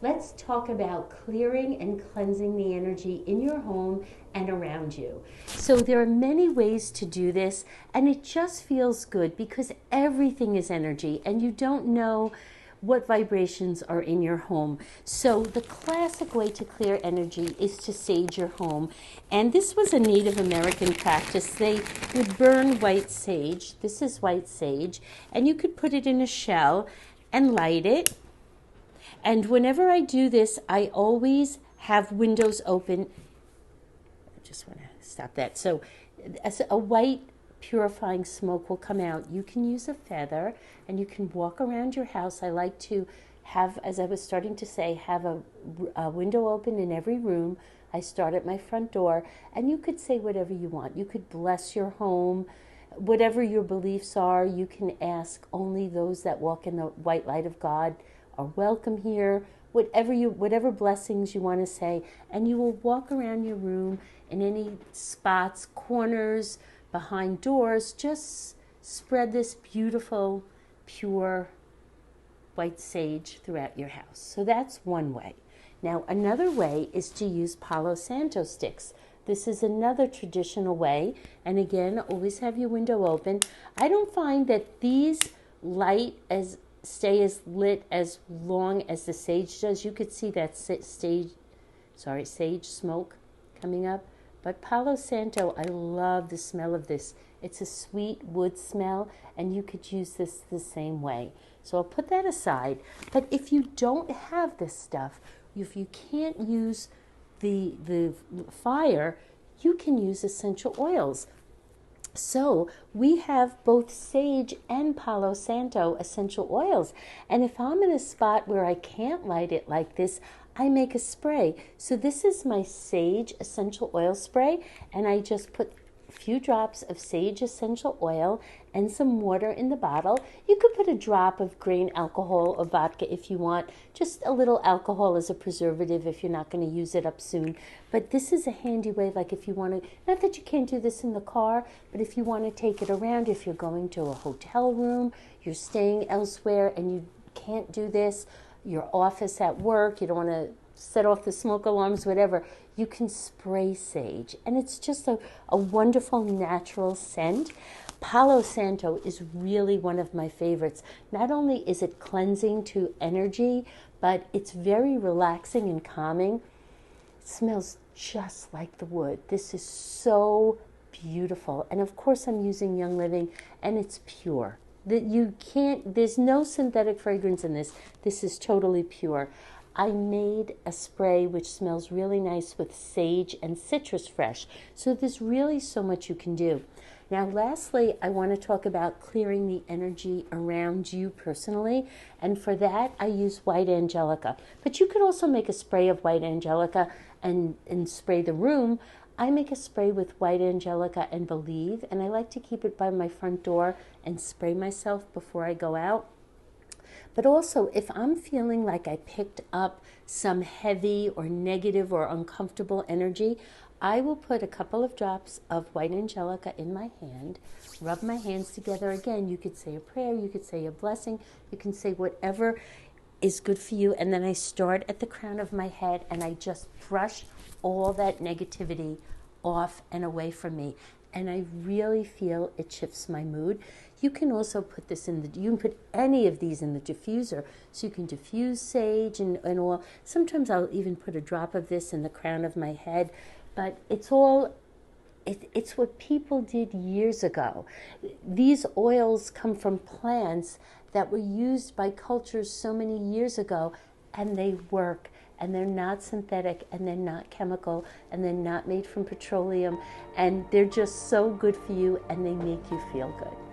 let's talk about clearing and cleansing the energy in your home and around you. So there are many ways to do this, and it just feels good because everything is energy and you don't know what vibrations are in your home. So the classic way to clear energy is to sage your home. And this was a Native American practice. They would burn white sage. This is white sage. And you could put it in a shell and light it. And whenever I do this, I always have windows open. I just want to stop that. So as a white purifying smoke will come out. You can use a feather and you can walk around your house. I like to have, as I was starting to say, have a window open in every room. I start at my front door, and you could say whatever you want. You could bless your home, whatever your beliefs are. You can ask only those that walk in the white light of God are welcome here. Whatever blessings you want to say, and you will walk around your room in any spots, corners, behind doors. Just spread this beautiful, pure white sage throughout your house. So that's one way. Now, another way is to use Palo Santo sticks. This is another traditional way. And again, always have your window open. I don't find that these stay as lit as long as the sage does. You could see that sage smoke coming up. But Palo Santo, I love the smell of this. It's a sweet wood smell, and you could use this the same way. So I'll put that aside. But if you don't have this stuff, if you can't use the fire, you can use essential oils. So we have both sage and Palo Santo essential oils. And if I'm in a spot where I can't light it like this, I make a spray. So this is my sage essential oil spray, and I just put a few drops of sage essential oil and some water in the bottle. You could put a drop of grain alcohol or vodka if you want. Just a little alcohol as a preservative if you're not going to use it up soon. But this is a handy way, like if you want to, not that you can't do this in the car, but if you want to take it around, if you're going to a hotel room, you're staying elsewhere and you can't do this, your office at work, you don't want to set off the smoke alarms, whatever, you can spray sage. And it's just a wonderful natural scent. Palo Santo is really one of my favorites. Not only is it cleansing to energy, but it's very relaxing and calming. It smells just like the wood. This is so beautiful. And of course I'm using Young Living, and it's pure. There's no synthetic fragrance in this. This is totally pure. I made a spray which smells really nice with sage and citrus fresh. So there's really so much you can do. Now, lastly, I want to talk about clearing the energy around you personally. And for that, I use white angelica. But you could also make a spray of white angelica and spray the room. I make a spray with white angelica and Believe, and I like to keep it by my front door and spray myself before I go out. But also, if I'm feeling like I picked up some heavy or negative or uncomfortable energy, I will put a couple of drops of white angelica in my hand, rub my hands together. Again, you could say a prayer, you could say a blessing, you can say whatever is good for you. And then I start at the crown of my head and I just brush all that negativity off and away from me. And I really feel it shifts my mood. You can also put this you can put any of these in the diffuser. So you can diffuse sage and all. Sometimes I'll even put a drop of this in the crown of my head. But it's what people did years ago. These oils come from plants that were used by cultures so many years ago, and they work. And they're not synthetic, and they're not chemical, and they're not made from petroleum, and they're just so good for you, and they make you feel good.